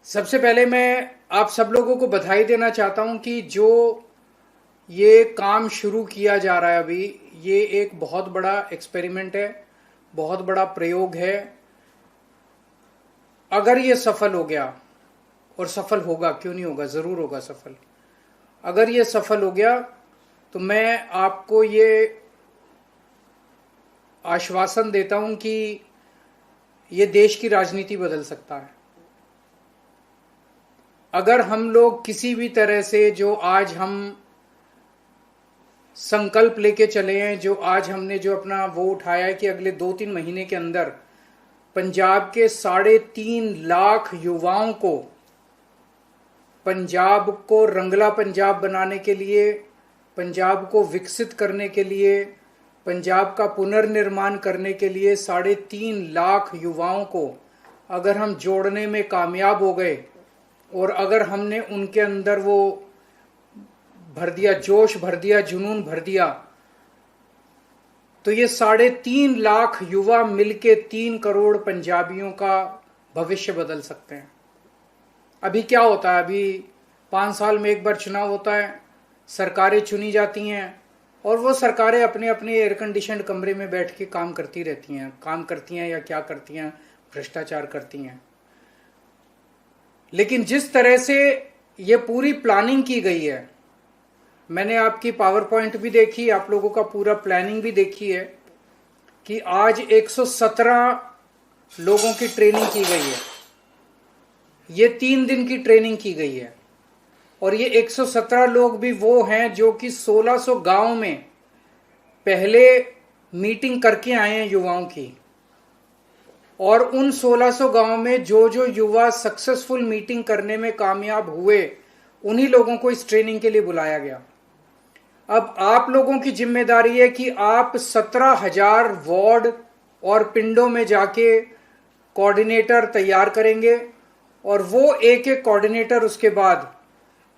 सबसे पहले मैं आप सब लोगों को बधाई देना चाहता हूं कि जो ये काम शुरू किया जा रहा है अभी, ये एक बहुत बड़ा एक्सपेरिमेंट है, बहुत बड़ा प्रयोग है। अगर ये सफल हो गया, और सफल होगा, क्यों नहीं होगा, जरूर होगा सफल। अगर ये सफल हो गया तो मैं आपको ये आश्वासन देता हूं कि ये देश की राजनीति बदल सकता है। अगर हम लोग किसी भी तरह से जो आज हम संकल्प लेके चले हैं, जो आज हमने जो अपना वो उठाया है कि अगले 2-3 महीने के अंदर पंजाब के 3.5 लाख युवाओं को पंजाब को रंगला पंजाब बनाने के लिए, पंजाब को विकसित करने के लिए, पंजाब का पुनर्निर्माण करने के लिए 3.5 लाख युवाओं को अगर हम जोड़ने में कामयाब हो गए और अगर हमने उनके अंदर वो भर दिया, जोश भर दिया, जुनून भर दिया, तो ये 3.5 लाख युवा मिलके 3 करोड़ पंजाबियों का भविष्य बदल सकते हैं। अभी क्या होता है, अभी 5 साल में एक बार चुनाव होता है, सरकारें चुनी जाती हैं और वो सरकारें अपने अपने एयर कंडीशनड कमरे में बैठ के काम करती रहती हैं, काम करती हैं या क्या करती हैं, भ्रष्टाचार करती हैं। लेकिन जिस तरह से ये पूरी प्लानिंग की गई है, मैंने आपकी पावर पॉइंट भी देखी, आप लोगों का पूरा प्लानिंग भी देखी है कि आज 117 लोगों की ट्रेनिंग की गई है। ये 3 दिन की ट्रेनिंग की गई है और ये 117 लोग भी वो हैं जो कि 1600 गांव में पहले मीटिंग करके आए हैं युवाओं की, और उन 1600 गांव में जो जो युवा सक्सेसफुल मीटिंग करने में कामयाब हुए, उन्हीं लोगों को इस ट्रेनिंग के लिए बुलाया गया। अब आप लोगों की जिम्मेदारी है कि आप 17,000 वार्ड और पिंडों में जाके कोऑर्डिनेटर तैयार करेंगे और वो एक एक कोऑर्डिनेटर उसके बाद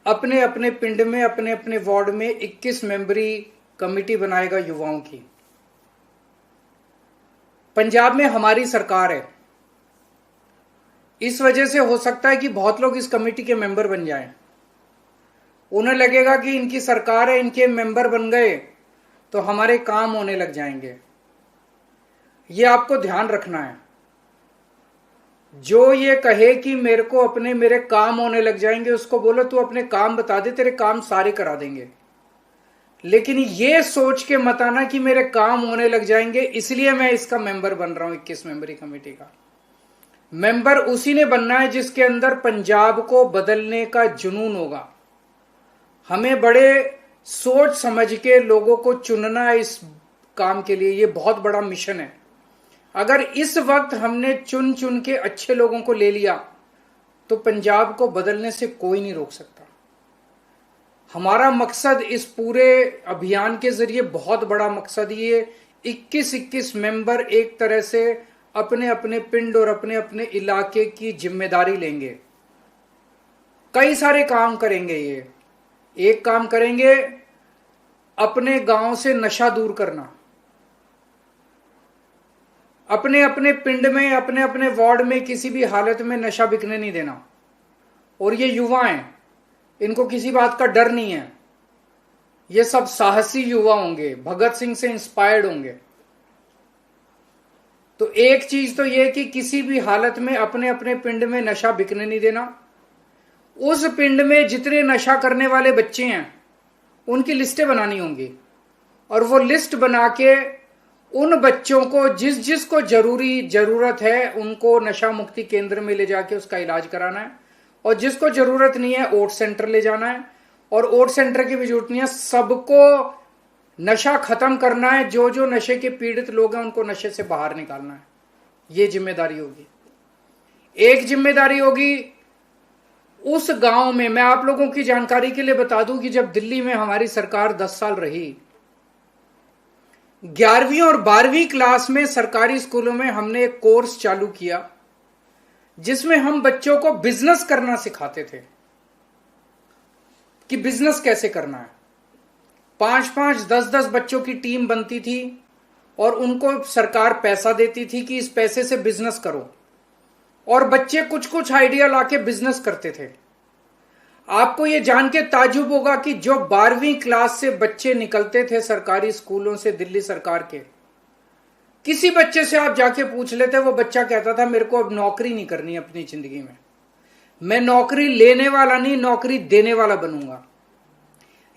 अपने अपने पिंड में, अपने अपने वार्ड में 21 मेंबरी कमेटी बनाएगा युवाओं की। पंजाब में हमारी सरकार है, इस वजह से हो सकता है कि बहुत लोग इस कमेटी के मेंबर बन जाएं। उन्हें लगेगा कि इनकी सरकार है, इनके मेंबर बन गए तो हमारे काम होने लग जाएंगे। ये आपको ध्यान रखना है। जो ये कहे कि मेरे काम होने लग जाएंगे, उसको बोलो तू अपने काम बता दे, तेरे काम सारे करा देंगे। लेकिन ये सोच के मत आना कि मेरे काम होने लग जाएंगे इसलिए मैं इसका मेंबर बन रहा हूं। 21 मेंबरी कमेटी का मेंबर उसी ने बनना है जिसके अंदर पंजाब को बदलने का जुनून होगा। हमें बड़े सोच समझ के लोगों को चुनना है इस काम के लिए, ये बहुत बड़ा मिशन है। अगर इस वक्त हमने चुन चुन के अच्छे लोगों को ले लिया तो पंजाब को बदलने से कोई नहीं रोक सकता। हमारा मकसद इस पूरे अभियान के जरिए बहुत बड़ा मकसद ये 21 मेंबर एक तरह से अपने अपने पिंड और अपने अपने इलाके की जिम्मेदारी लेंगे। कई सारे काम करेंगे। ये एक काम करेंगे, अपने गांव से नशा दूर करना, अपने अपने पिंड में, अपने अपने वार्ड में किसी भी हालत में नशा बिकने नहीं देना। और ये युवा हैं, इनको किसी बात का डर नहीं है। ये सब साहसी युवा होंगे, भगत सिंह से इंस्पायर्ड होंगे। तो एक चीज तो ये कि किसी भी हालत में अपने अपने पिंड में नशा बिकने नहीं देना। उस पिंड में जितने नशा करने वाले बच्चे हैं उनकी लिस्टें बनानी होंगी और वो लिस्ट बना के उन बच्चों को जिस जिस को जरूरत है उनको नशा मुक्ति केंद्र में ले जाके उसका इलाज कराना है, और जिसको जरूरत नहीं है ओट सेंटर ले जाना है। और ओट सेंटर की भी जरूरत नहीं है, सबको नशा खत्म करना है। जो जो नशे के पीड़ित लोग हैं उनको नशे से बाहर निकालना है। ये जिम्मेदारी होगी। एक जिम्मेदारी होगी उस गांव में, मैं आप लोगों की जानकारी के लिए बता दूं कि जब दिल्ली में हमारी सरकार 10 साल रही, 11वीं और 12वीं क्लास में सरकारी स्कूलों में हमने एक कोर्स चालू किया जिसमें हम बच्चों को बिजनेस करना सिखाते थे कि बिजनेस कैसे करना है। 5-5, 10-10 बच्चों की टीम बनती थी और उनको सरकार पैसा देती थी कि इस पैसे से बिजनेस करो। और बच्चे कुछ कुछ आइडिया लाके बिजनेस करते थे। आपको यह जान के ताज्जुब होगा कि जो 12वीं क्लास से बच्चे निकलते थे सरकारी स्कूलों से, दिल्ली सरकार के, किसी बच्चे से आप जाके पूछ लेते, वो बच्चा कहता था मेरे को अब नौकरी नहीं करनी अपनी जिंदगी में, मैं नौकरी लेने वाला नहीं, नौकरी देने वाला बनूंगा।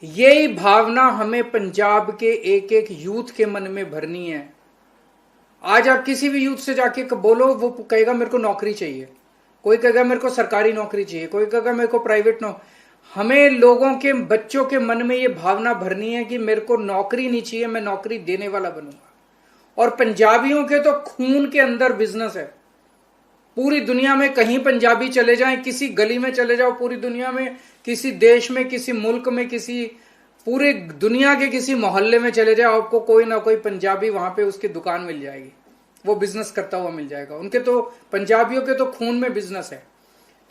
यही भावना हमें पंजाब के एक एक यूथ के मन में भरनी है। आज आप किसी भी यूथ से जाके बोलो, वो कहेगा मेरे को नौकरी चाहिए, कोई कहेगा मेरे को सरकारी नौकरी चाहिए, कोई कहेगा मेरे को प्राइवेट नौकरी। हमें लोगों के, बच्चों के मन में ये भावना भरनी है कि मेरे को नौकरी नहीं चाहिए, मैं नौकरी देने वाला बनूंगा। और पंजाबियों के तो खून के अंदर बिजनेस है। पूरी दुनिया में कहीं पंजाबी चले जाएं, किसी गली में चले जाओ, पूरी दुनिया में, किसी देश में, किसी मुल्क में, किसी पूरे दुनिया के किसी मोहल्ले में चले जाओ, आपको कोई ना कोई पंजाबी वहां पे उसकी दुकान मिल जाएगी, वो बिजनेस करता हुआ मिल जाएगा। उनके तो, पंजाबियों के तो खून में बिजनेस है।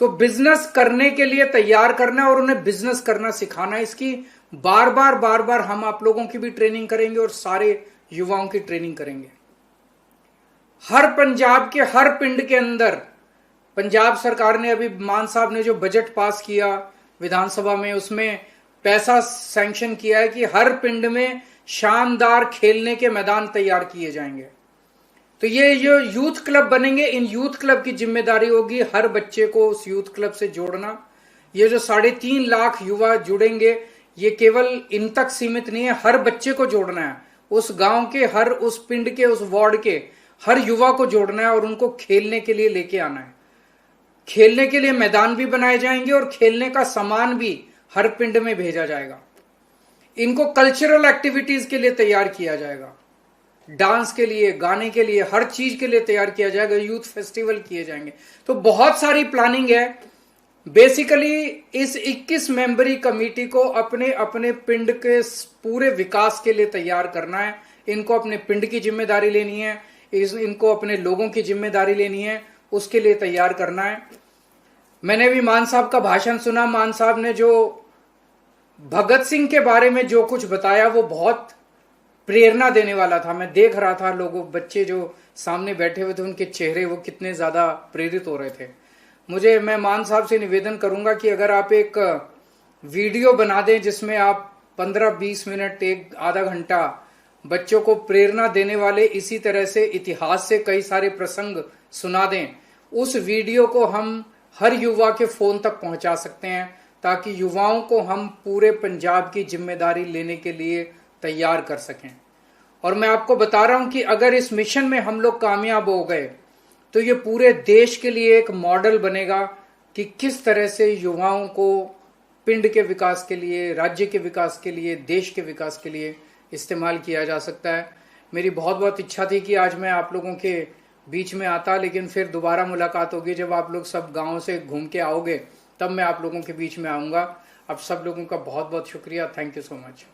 तो बिजनेस करने के लिए तैयार करना और उन्हें बिजनेस करना सिखाना, इसकी बार बार हम आप लोगों की भी ट्रेनिंग करेंगे और सारे युवाओं की ट्रेनिंग करेंगे। हर पंजाब के हर पिंड के अंदर, पंजाब सरकार ने अभी, मान साहब ने जो बजट पास किया विधानसभा में, उसमें पैसा सैंक्शन किया है कि हर पिंड में शानदार खेलने के मैदान तैयार किए जाएंगे। तो ये जो यूथ क्लब बनेंगे, इन यूथ क्लब की जिम्मेदारी होगी हर बच्चे को उस यूथ क्लब से जोड़ना। ये जो 3.5 लाख युवा जुड़ेंगे, ये केवल इन तक सीमित नहीं है, हर बच्चे को जोड़ना है। उस गांव के हर, उस पिंड के, उस वार्ड के हर युवा को जोड़ना है और उनको खेलने के लिए लेके आना है। खेलने के लिए मैदान भी बनाए जाएंगे और खेलने का सामान भी हर पिंड में भेजा जाएगा। इनको कल्चरल एक्टिविटीज के लिए तैयार किया जाएगा, डांस के लिए, गाने के लिए, हर चीज के लिए तैयार किया जाएगा। यूथ फेस्टिवल किए जाएंगे। तो बहुत सारी प्लानिंग है। बेसिकली इस 21 मेंबरी कमेटी को अपने अपने पिंड के पूरे विकास के लिए तैयार करना है। इनको अपने पिंड की जिम्मेदारी लेनी है, इनको अपने लोगों की जिम्मेदारी लेनी है, उसके लिए तैयार करना है। मैंने भी मान साहब का भाषण सुना। मान साहब ने जो भगत सिंह के बारे में जो कुछ बताया वो बहुत प्रेरणा देने वाला था। मैं देख रहा था लोगों, बच्चे जो सामने बैठे हुए थे, उनके चेहरे वो कितने ज्यादा प्रेरित हो रहे थे। मैं मान साहब से निवेदन करूंगा कि अगर आप एक वीडियो बना दें जिसमें आप 15-20 मिनट, एक आधा घंटा बच्चों को प्रेरणा देने वाले इसी तरह से इतिहास से कई सारे प्रसंग सुना दें, उस वीडियो को हम हर युवा के फोन तक पहुंचा सकते हैं, ताकि युवाओं को हम पूरे पंजाब की जिम्मेदारी लेने के लिए तैयार कर सकें। और मैं आपको बता रहा हूं कि अगर इस मिशन में हम लोग कामयाब हो गए तो ये पूरे देश के लिए एक मॉडल बनेगा कि किस तरह से युवाओं को पिंड के विकास के लिए, राज्य के विकास के लिए, देश के विकास के लिए इस्तेमाल किया जा सकता है। मेरी बहुत बहुत इच्छा थी कि आज मैं आप लोगों के बीच में आता, लेकिन फिर दोबारा मुलाकात होगी जब आप लोग सब गांव से घूम के आओगे, तब मैं आप लोगों के बीच में आऊँगा। आप सब लोगों का बहुत बहुत शुक्रिया। Thank you so much.